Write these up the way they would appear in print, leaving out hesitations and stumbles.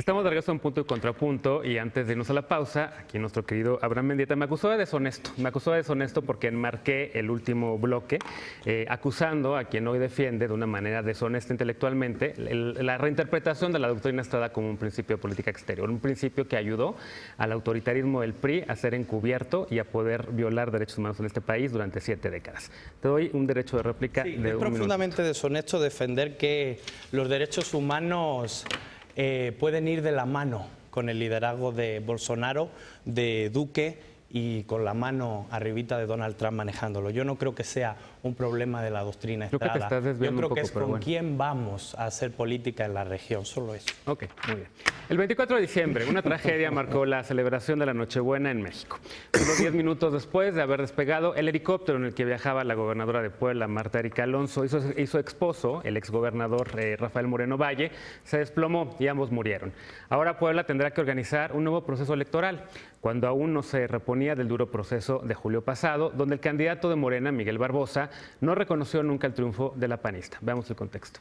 Estamos de regreso a Un Punto y Contrapunto, y antes de irnos a la pausa, aquí nuestro querido Abraham Mendieta me acusó de deshonesto. Me acusó de deshonesto porque enmarqué el último bloque acusando a quien hoy defiende de una manera deshonesta intelectualmente la reinterpretación de la doctrina Estrada como un principio de política exterior, un principio que ayudó al autoritarismo del PRI a ser encubierto y a poder violar derechos humanos en este país durante 7 décadas. Te doy un derecho de réplica de un minuto. Es profundamente deshonesto defender que los derechos humanos pueden ir de la mano con el liderazgo de Bolsonaro, de Duque y con la mano arribita de Donald Trump manejándolo. Yo no creo que sea un problema de la doctrina Estrada. Yo creo que es con quién vamos a hacer política en la región, solo eso. Ok, muy bien. El 24 de diciembre, una tragedia marcó la celebración de la Nochebuena en México. Unos 10 minutos después de haber despegado, el helicóptero en el que viajaba la gobernadora de Puebla, Marta Erika Alonso, y su esposo, el exgobernador Rafael Moreno Valle, se desplomó y ambos murieron. Ahora Puebla tendrá que organizar un nuevo proceso electoral, cuando aún no se reponía del duro proceso de julio pasado, donde el candidato de Morena, Miguel Barbosa, no reconoció nunca el triunfo de la panista. Veamos el contexto.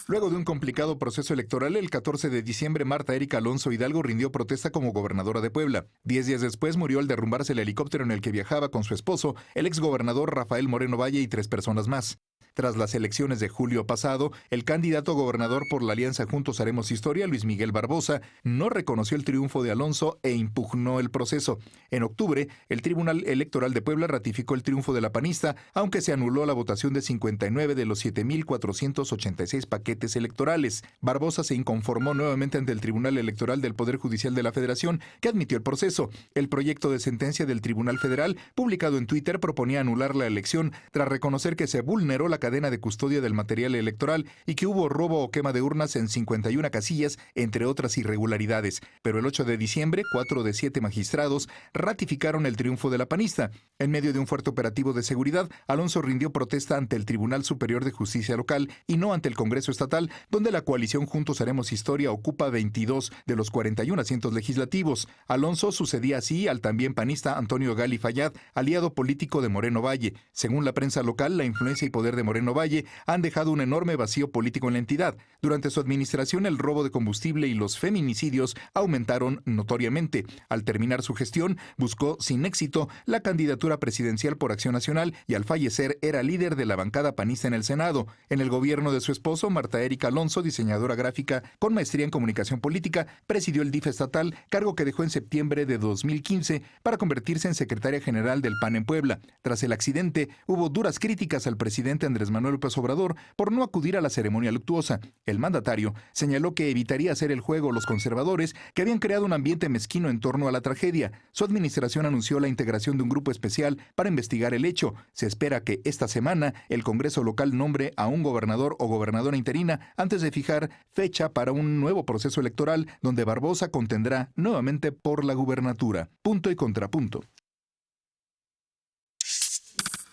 Luego de un complicado proceso electoral, el 14 de diciembre, Marta Erika Alonso Hidalgo rindió protesta como gobernadora de Puebla. 10 días después murió al derrumbarse el helicóptero en el que viajaba con su esposo, el exgobernador Rafael Moreno Valle, y 3 personas más. Tras las elecciones de julio pasado, el candidato gobernador por la alianza Juntos Haremos Historia, Luis Miguel Barbosa, no reconoció el triunfo de Alonso e impugnó el proceso. En octubre, el Tribunal Electoral de Puebla ratificó el triunfo de la panista, aunque se anuló la votación de 59 de los 7,486 paquetes electorales. Barbosa se inconformó nuevamente ante el Tribunal Electoral del Poder Judicial de la Federación, que admitió el proceso. El proyecto de sentencia del Tribunal Federal, publicado en Twitter, proponía anular la elección tras reconocer que se vulneró la cadena de custodia del material electoral y que hubo robo o quema de urnas en 51 casillas, entre otras irregularidades. Pero el 8 de diciembre, 4 de 7 magistrados ratificaron el triunfo de la panista. En medio de un fuerte operativo de seguridad, Alonso rindió protesta ante el Tribunal Superior de Justicia Local y no ante el Congreso Estatal, donde la coalición Juntos Haremos Historia ocupa 22 de los 41 asientos legislativos. Alonso sucedía así al también panista Antonio Gali Fayad, aliado político de Moreno Valle. Según la prensa local, la influencia y poder de Moreno Valle han dejado un enorme vacío político en la entidad. Durante su administración, el robo de combustible y los feminicidios aumentaron notoriamente. Al terminar su gestión, buscó sin éxito la candidatura presidencial por Acción Nacional y al fallecer era líder de la bancada panista en el Senado. En el gobierno de su esposo, Marta Erika Alonso, diseñadora gráfica con maestría en comunicación política, presidió el DIF estatal, cargo que dejó en septiembre de 2015 para convertirse en secretaria general del PAN en Puebla. Tras el accidente, hubo duras críticas al presidente Andrés Manuel López Obrador por no acudir a la ceremonia luctuosa. El mandatario señaló que evitaría hacer el juego los conservadores que habían creado un ambiente mezquino en torno a la tragedia. Su administración anunció la integración de un grupo especial para investigar el hecho. Se espera que esta semana el Congreso local nombre a un gobernador o gobernadora interina antes de fijar fecha para un nuevo proceso electoral donde Barbosa contendrá nuevamente por la gubernatura. Punto y contrapunto.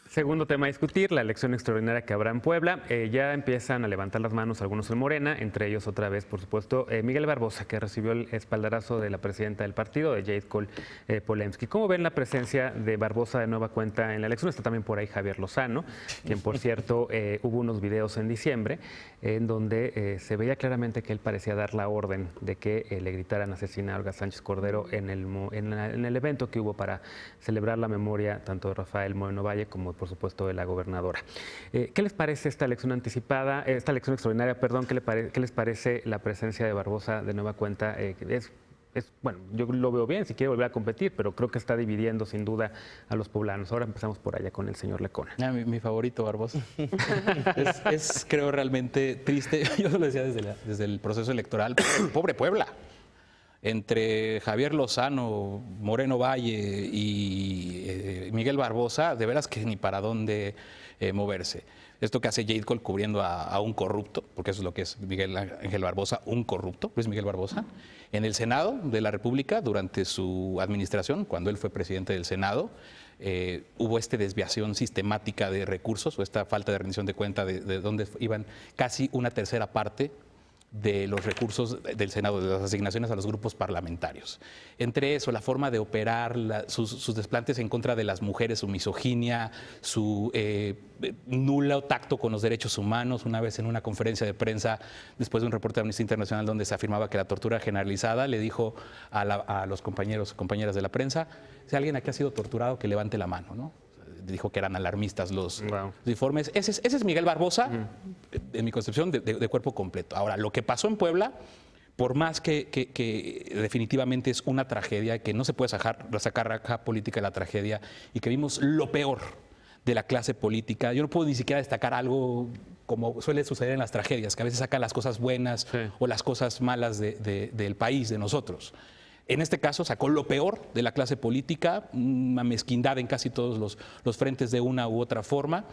Segundo tema a discutir, la elección extraordinaria que habrá en Puebla. Ya empiezan a levantar las manos algunos en Morena, entre ellos otra vez, por supuesto, Miguel Barbosa, que recibió el espaldarazo de la presidenta del partido, de Jade Cole Polemski. ¿Cómo ven la presencia de Barbosa de nueva cuenta en la elección? Está también por ahí Javier Lozano, quien, por cierto, hubo unos videos en diciembre en donde se veía claramente que él parecía dar la orden de que le gritaran asesina a Olga Sánchez Cordero en el evento que hubo para celebrar la memoria tanto de Rafael Moreno Valle como, por supuesto, de la gobernadora. ¿Qué les parece esta elección anticipada, esta elección extraordinaria, perdón? ¿Qué les parece la presencia de Barbosa de nueva cuenta? Bueno, yo lo veo bien si quiere volver a competir, pero creo que está dividiendo sin duda a los poblanos. Ahora empezamos por allá con el señor Lecona. Mi favorito, Barbosa. Creo, realmente triste. Yo lo decía desde el proceso electoral. Pobre Puebla. Entre Javier Lozano, Moreno Valle y Miguel Barbosa, de veras que ni para dónde moverse. Esto que hace Jade Cole cubriendo a un corrupto, porque eso es lo que es Miguel Ángel Barbosa, un corrupto, Luis Miguel Barbosa, en el Senado de la República, durante su administración, cuando él fue presidente del Senado, hubo esta desviación sistemática de recursos o esta falta de rendición de cuenta de donde iban casi una tercera parte de los recursos del Senado, de las asignaciones a los grupos parlamentarios. Entre eso, la forma de operar, sus desplantes en contra de las mujeres, su misoginia, su nulo tacto con los derechos humanos. Una vez en una conferencia de prensa, después de un reporte de Amnistía Internacional donde se afirmaba que la tortura era generalizada, le dijo a los compañeros y compañeras de la prensa, si alguien aquí ha sido torturado, que levante la mano, ¿no? Dijo que eran alarmistas los informes. Ese es Miguel Barbosa, en mi concepción, de cuerpo completo. Ahora, lo que pasó en Puebla, por más que definitivamente es una tragedia, que no se puede sacar raja política de la tragedia, y que vimos lo peor de la clase política, yo no puedo ni siquiera destacar algo como suele suceder en las tragedias, que a veces sacan las cosas buenas o las cosas malas del país, de nosotros. En este caso sacó lo peor de la clase política, una mezquindad en casi todos los frentes de una u otra forma.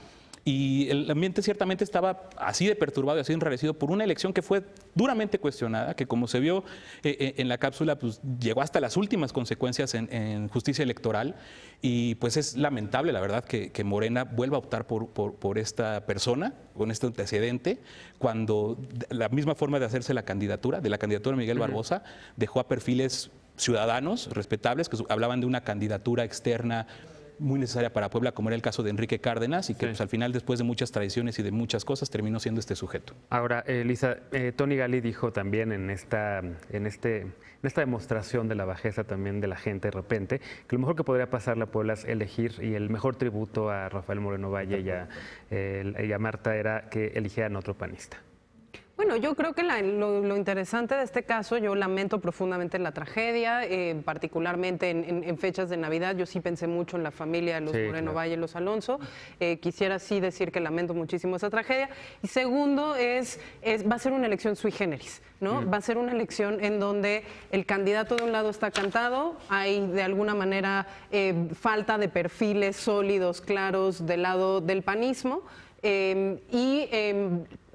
Y el ambiente ciertamente estaba así de perturbado y así de enrarecido por una elección que fue duramente cuestionada, que como se vio en la cápsula, pues llegó hasta las últimas consecuencias en justicia electoral. Y pues es lamentable, la verdad, que Morena vuelva a optar por esta persona, con este antecedente, cuando la misma forma de hacerse la candidatura, de Miguel Barbosa, dejó a perfiles ciudadanos respetables que hablaban de una candidatura externa muy necesaria para Puebla, como era el caso de Enrique Cárdenas, y que pues, al final, después de muchas tradiciones y de muchas cosas, terminó siendo este sujeto. Ahora, Lisa, Tony Gali dijo también en esta demostración de la bajeza también de la gente de repente, que lo mejor que podría pasar a Puebla es elegir, y el mejor tributo a Rafael Moreno Valle y a Marta era que eligieran otro panista. Bueno, yo creo que lo interesante de este caso, yo lamento profundamente la tragedia, particularmente en fechas de Navidad. Yo sí pensé mucho en la familia de los Moreno Valle y los Alonso. Quisiera sí decir que lamento muchísimo esa tragedia. Y segundo, va a ser una elección sui generis, ¿no? Va a ser una elección en donde el candidato de un lado está cantado, hay de alguna manera falta de perfiles sólidos, claros del lado del panismo.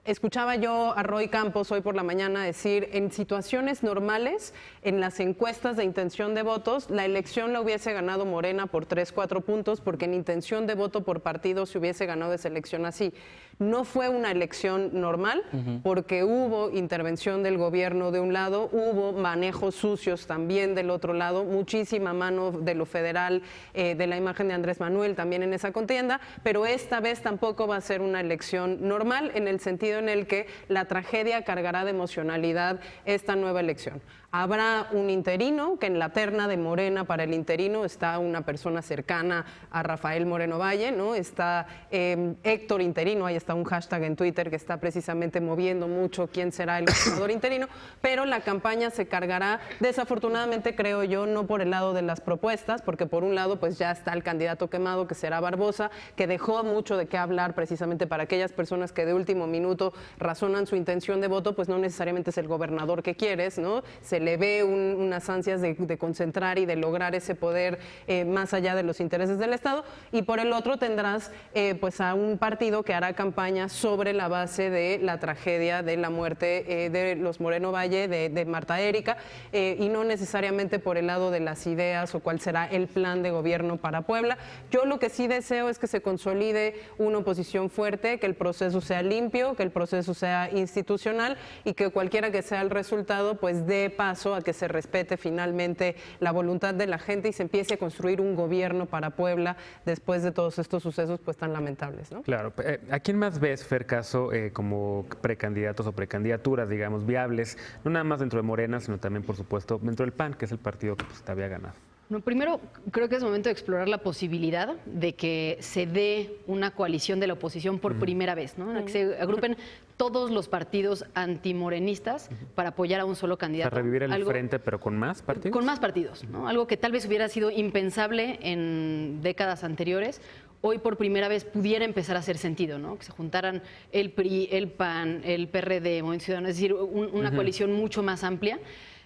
Escuchaba yo a Roy Campos hoy por la mañana decir, en situaciones normales, en las encuestas de intención de votos, la elección la hubiese ganado Morena por 3, 4 puntos, porque en intención de voto por partido se hubiese ganado esa elección así. No fue una elección normal, porque hubo intervención del gobierno de un lado, hubo manejos sucios también del otro lado, muchísima mano de lo federal, de la imagen de Andrés Manuel también en esa contienda, pero esta vez tampoco va a ser una elección normal, en el sentido en el que la tragedia cargará de emocionalidad esta nueva elección. Habrá un interino, que en la terna de Morena para el interino está una persona cercana a Rafael Moreno Valle, ¿no? Está Héctor Interino, ahí está un hashtag en Twitter que está precisamente moviendo mucho quién será el gobernador interino, pero la campaña se cargará, desafortunadamente creo yo, no por el lado de las propuestas, porque por un lado pues ya está el candidato quemado, que será Barbosa, que dejó mucho de qué hablar precisamente para aquellas personas que de último minuto razonan su intención de voto, pues no necesariamente es el gobernador que quieres, ¿no? Se le ve unas ansias de concentrar y de lograr ese poder más allá de los intereses del Estado, y por el otro tendrás pues a un partido que hará campaña sobre la base de la tragedia de la muerte de los Moreno Valle, de Marta Erika, y no necesariamente por el lado de las ideas o cuál será el plan de gobierno para Puebla. Yo lo que sí deseo es que se consolide una oposición fuerte, que el proceso sea limpio, que el proceso sea institucional, y que cualquiera que sea el resultado pues dé paso a que se respete finalmente la voluntad de la gente y se empiece a construir un gobierno para Puebla después de todos estos sucesos pues tan lamentables, ¿no? Claro. ¿A quién más ves, Fer, caso como precandidatos o precandidaturas, digamos, viables, no nada más dentro de Morena, sino también, por supuesto, dentro del PAN, que es el partido que pues, te había ganado? No, primero, creo que es momento de explorar la posibilidad de que se dé una coalición de la oposición por primera vez, ¿no? En la que se agrupen todos los partidos antimorenistas para apoyar a un solo candidato. Para revivir el frente, pero con más partidos. Con más partidos, ¿no? Algo que tal vez hubiera sido impensable en décadas anteriores. Hoy por primera vez pudiera empezar a hacer sentido, ¿no? Que se juntaran el PRI, el PAN, el PRD, Movimiento Ciudadano, es decir, una coalición mucho más amplia.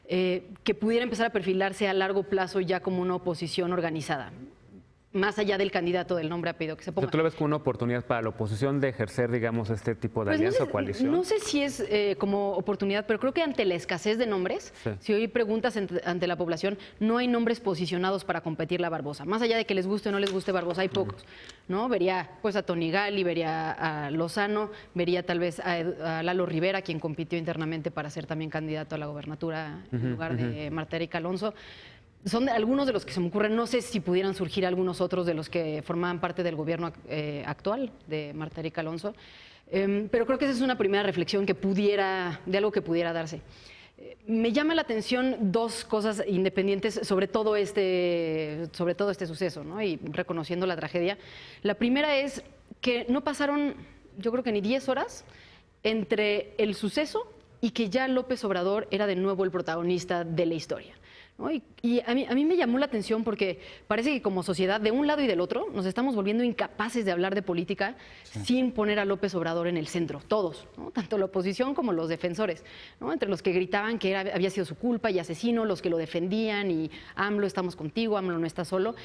Que pudiera empezar a perfilarse a largo plazo ya como una oposición organizada. más allá del candidato, del nombre apellido que se O ponga. sea, ¿tú lo ves como una oportunidad para la oposición de ejercer, digamos, este tipo de Pues alianza o coalición? no sé si es como oportunidad, pero creo que ante la escasez de nombres, Sí. si hoy preguntas ante la población, no hay nombres posicionados para competirle a Barbosa. Más allá de que les guste o no les guste Barbosa, hay pocos, ¿no? Vería pues a Tony Gali, vería a Lozano, vería tal vez a Lalo Rivera, quien compitió internamente para ser también candidato a la gobernatura en lugar de Marta Erika Alonso. Son algunos de los que se me ocurren. No sé si pudieran surgir algunos otros de los que formaban parte del gobierno actual de Marta Erika Alonso. Pero creo que esa es una primera reflexión de algo que pudiera darse. Me llama la atención dos cosas independientes sobre todo este suceso, ¿no? Y reconociendo la tragedia. La primera es que no pasaron, yo creo que ni 10 horas entre el suceso y que ya López Obrador era de nuevo el protagonista de la historia, ¿no? Y a mí me llamó la atención porque parece que como sociedad, de un lado y del otro, nos estamos volviendo incapaces de hablar de política sin poner a López Obrador en el centro, todos, ¿no? Tanto la oposición como los defensores, ¿no? Entre los que gritaban que había sido su culpa y asesino, los que lo defendían y AMLO, estamos contigo, AMLO no está solo.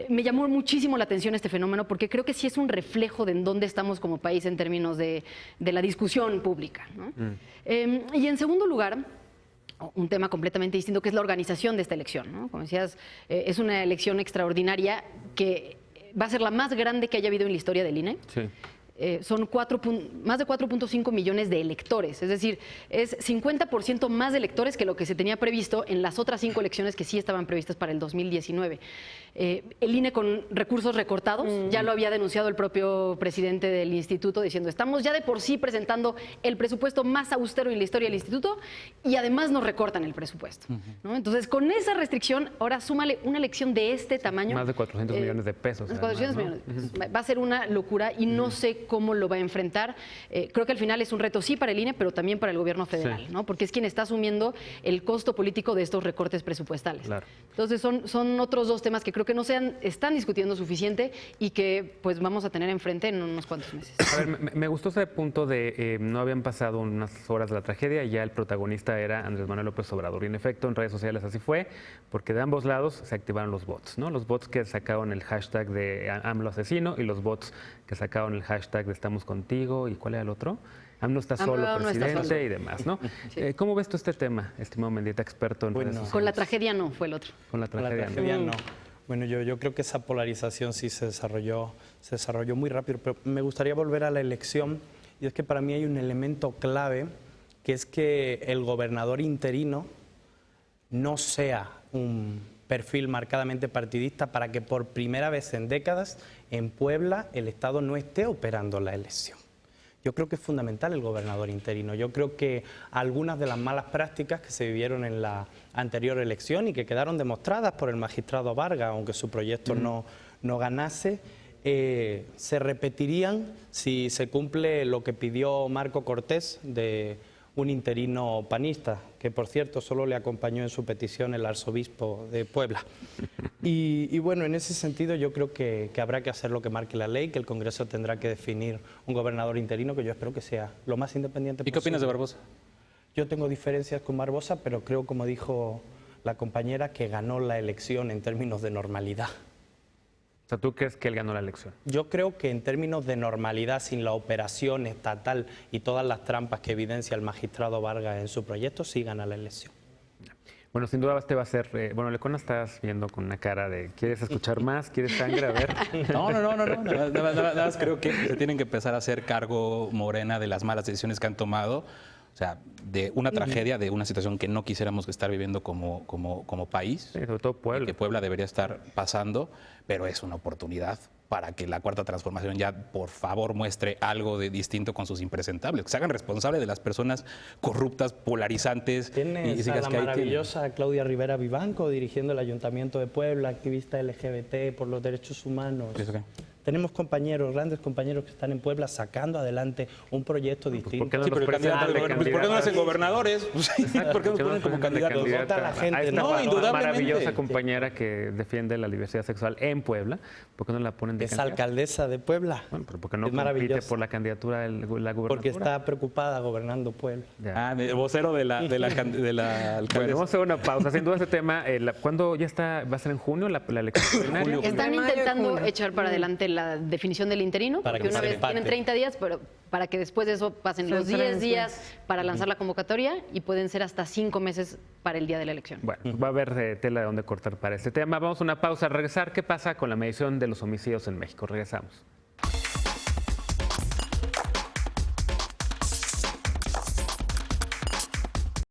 Me llamó muchísimo la atención este fenómeno porque creo que sí es un reflejo de en dónde estamos como país en términos de la discusión pública, ¿no? Y en segundo lugar, un tema completamente distinto, que es la organización de esta elección, ¿no? Como decías, es una elección extraordinaria que va a ser la más grande que haya habido en la historia del INE. Sí. Son más de 4.5 millones de electores, es decir, es 50% más de electores que lo que se tenía previsto en las otras 5 elecciones que sí estaban previstas para el 2019. El INE con recursos recortados, ya lo había denunciado el propio presidente del instituto diciendo, estamos ya de por sí presentando el presupuesto más austero en la historia del instituto y además nos recortan el presupuesto, ¿no? Entonces, con esa restricción, ahora súmale una elección de este tamaño. Más de 400 millones de pesos. 400 además, ¿no? millones. Va a ser una locura y no sé cómo lo va a enfrentar. Creo que al final es un reto sí para el INE, pero también para el gobierno federal, Sí. ¿no? Porque es quien está asumiendo el costo político de estos recortes presupuestales. Claro. Entonces son otros dos temas que creo que no se están discutiendo suficiente y que pues vamos a tener enfrente en unos cuantos meses. A ver, me gustó ese punto de no habían pasado unas horas de la tragedia y ya el protagonista era Andrés Manuel López Obrador. Y en efecto, en redes sociales así fue, porque de ambos lados se activaron los bots, ¿no? Los bots que sacaron el hashtag de AMLO asesino y los bots que sacaron el hashtag de estamos contigo. ¿Y cuál era el otro? AMLO está solo, AMLO no está presidente solo. y demás, ¿no? Sí. ¿Cómo ves tú este tema, estimado Mendieta, experto en redes sociales? Con la tragedia no, fue el otro. Con la Con la tragedia, ¿no? tragedia no. Bueno, yo creo que esa polarización sí se desarrolló muy rápido, pero me gustaría volver a la elección y es que para mí hay un elemento clave que es que el gobernador interino no sea un perfil marcadamente partidista para que por primera vez en décadas en Puebla el Estado no esté operando la elección. Yo creo que es fundamental el gobernador interino. Yo creo que algunas de las malas prácticas que se vivieron en la anterior elección y que quedaron demostradas por el magistrado Vargas, aunque su proyecto no ganase, se repetirían si se cumple lo que pidió Marco Cortés de un interino panista, que por cierto solo le acompañó en su petición el arzobispo de Puebla. Y bueno, en ese sentido yo creo que habrá que hacer lo que marque la ley, que el Congreso tendrá que definir un gobernador interino que yo espero que sea lo más independiente posible. ¿Y qué opinas de Barbosa? Yo tengo diferencias con Barbosa, pero creo, como dijo la compañera, que ganó la elección en términos de normalidad. O sea, ¿tú crees que él ganó la elección? Yo creo que en términos de normalidad, sin la operación estatal y todas las trampas que evidencia el magistrado Vargas en su proyecto, sí gana la elección. Bueno, sin duda este va a ser... bueno, Lecona, estás viendo con una cara de ¿quieres escuchar más? ¿Quieres sangre? A ver. No. Nada más creo que se tienen que empezar a hacer cargo Morena de las malas decisiones que han tomado. O sea, de una tragedia, de una situación que no quisiéramos estar viviendo como país. Sí, sobre todo Puebla. Que Puebla debería estar pasando, pero es una oportunidad para que la Cuarta Transformación ya, por favor, muestre algo de distinto con sus impresentables, que se hagan responsables de las personas corruptas, polarizantes. Tienes a la que ahí maravillosa Claudia Rivera Vivanco dirigiendo el Ayuntamiento de Puebla, activista LGBT por los derechos humanos. ¿Eso qué? Tenemos compañeros, grandes compañeros que están en Puebla sacando adelante un proyecto distinto. ¿por qué no Sí, los pero el candidato presentan de del gobernador, ¿por qué no hacen gobernadores? Pues, ¿por qué no los ponen como candidatos? Vota la gente, a esta ¿no? Indudablemente. maravillosa compañera que defiende la diversidad sexual en Puebla, ¿por qué no la ponen de Es candidata? alcaldesa de Puebla. Bueno, pero ¿por qué no Es compite maravillosa. por la candidatura de la gubernadora? Porque está preocupada gobernando Puebla. Ya. Ah, el vocero de la Bueno, alcaldesa. vamos a hacer una pausa. Sin duda este tema, ¿cuándo ya está? ¿Va a ser en junio la elección ordinaria? Julio. Están Entre mayo y intentando junio. echar para adelante la definición del interino, Para porque que una se vez empate. tienen 30 días, pero para que después de eso pasen Se los 10 enfrenten. días para lanzar la convocatoria y pueden ser hasta 5 meses para el día de la elección. Bueno, va a haber tela de dónde cortar para este tema. Vamos a una pausa. Al regresar, ¿qué pasa con la medición de los homicidios en México? Regresamos.